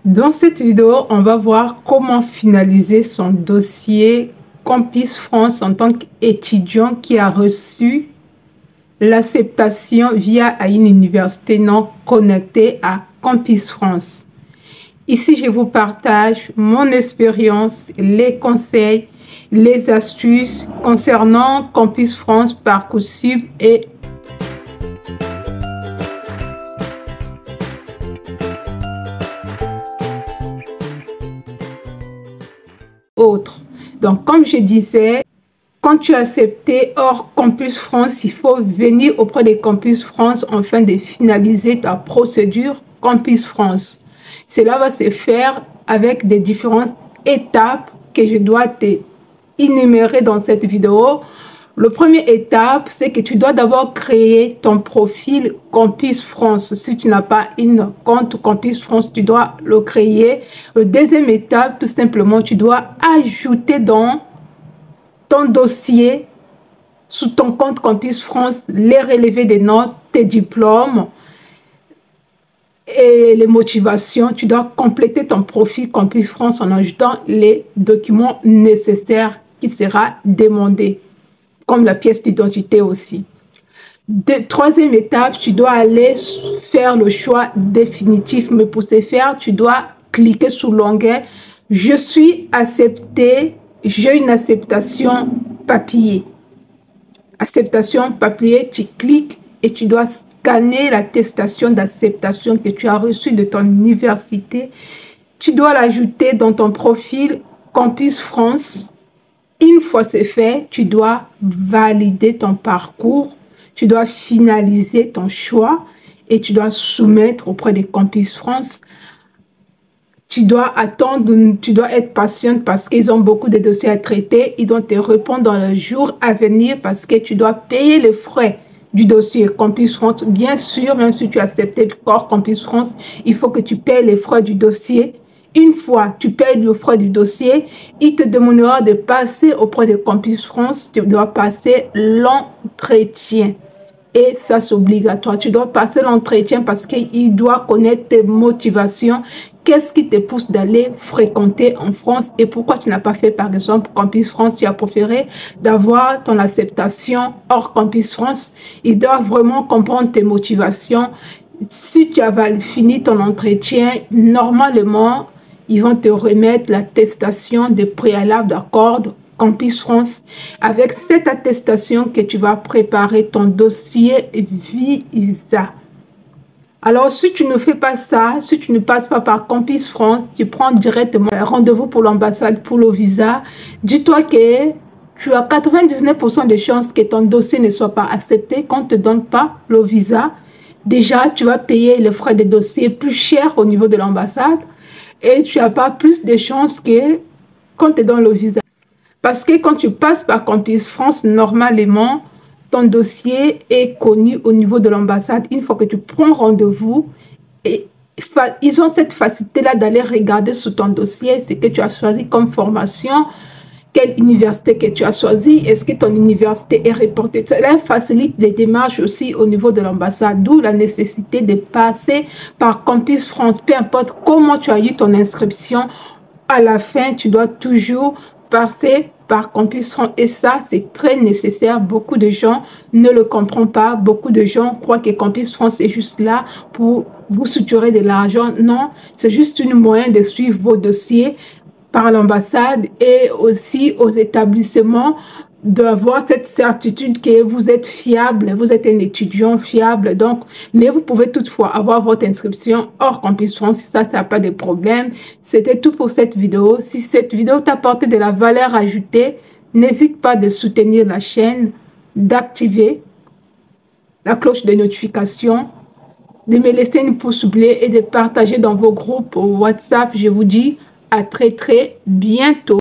Dans cette vidéo, on va voir comment finaliser son dossier Campus France en tant qu'étudiant qui a reçu l'acceptation via une université non connectée à Campus France. Ici, je vous partage mon expérience, les conseils, les astuces concernant Campus France, Parcoursup et autres. Donc, comme je disais, quand tu as accepté hors Campus France, il faut venir auprès de Campus France afin de finaliser ta procédure Campus France. Cela va se faire avec des différentes étapes que je dois te énumérer dans cette vidéo. La première étape, c'est que tu dois d'abord créer ton profil Campus France. Si tu n'as pas un compte Campus France, tu dois le créer. La deuxième étape, tout simplement, tu dois ajouter dans ton dossier, sous ton compte Campus France, les relevés des notes, tes diplômes et les motivations. Tu dois compléter ton profil Campus France en ajoutant les documents nécessaires qui sera demandé, comme la pièce d'identité aussi. Troisième étape, tu dois aller faire le choix définitif. Mais pour ce faire, tu dois cliquer sur l'onglet « Je suis accepté ». J'ai une acceptation papier. Acceptation papier, tu cliques et tu dois scanner l'attestation d'acceptation que tu as reçue de ton université. Tu dois l'ajouter dans ton profil Campus France. Une fois c'est fait, tu dois valider ton parcours. Tu dois finaliser ton choix et tu dois soumettre auprès de Campus France. Tu dois attendre, tu dois être patiente parce qu'ils ont beaucoup de dossiers à traiter. Ils doivent te répondre dans les jours à venir parce que tu dois payer les frais du dossier Campus France. Bien sûr, même si tu as accepté le corps Campus France, il faut que tu payes les frais du dossier. Une fois tu payes le frais du dossier, il te demandera de passer auprès de Campus France. Tu dois passer l'entretien. Et ça, c'est obligatoire. Tu dois passer l'entretien parce qu'il doit connaître tes motivations. Qu'est-ce qui te pousse d'aller fréquenter en France et pourquoi tu n'as pas fait, par exemple, Campus France, tu as préféré d'avoir ton acceptation hors Campus France. Il doit vraiment comprendre tes motivations. Si tu as fini ton entretien, normalement, ils vont te remettre l'attestation de préalable d'accord Campus France. Avec cette attestation que tu vas préparer ton dossier visa. Alors, si tu ne fais pas ça, si tu ne passes pas par Campus France, tu prends directement rendez-vous pour l'ambassade pour le visa. Dis-toi que tu as 99% de chances que ton dossier ne soit pas accepté quand on ne te donne pas le visa. Déjà, tu vas payer les frais de dossier plus cher au niveau de l'ambassade et tu n'as pas plus de chances que quand on te donne le visa. Parce que quand tu passes par Campus France, normalement, ton dossier est connu au niveau de l'ambassade. Une fois que tu prends rendez-vous, ils ont cette facilité-là d'aller regarder sur ton dossier ce que tu as choisi comme formation, quelle université que tu as choisi, est-ce que ton université est reportée. Cela facilite les démarches aussi au niveau de l'ambassade, d'où la nécessité de passer par Campus France. Peu importe comment tu as eu ton inscription, à la fin, tu dois toujours passer par Campus France et ça c'est très nécessaire. Beaucoup de gens ne le comprennent pas. Beaucoup de gens croient que Campus France est juste là pour vous suturer de l'argent. Non, c'est juste un moyen de suivre vos dossiers par l'ambassade et aussi aux établissements, d'avoir cette certitude que vous êtes fiable, vous êtes un étudiant fiable. Donc, mais vous pouvez toutefois avoir votre inscription hors Campus France, si ça n'a pas de problème. C'était tout pour cette vidéo. Si cette vidéo t'a apporté de la valeur ajoutée, n'hésite pas de soutenir la chaîne, d'activer la cloche de notification, de me laisser une pouce bleu et de partager dans vos groupes WhatsApp. Je vous dis à très bientôt.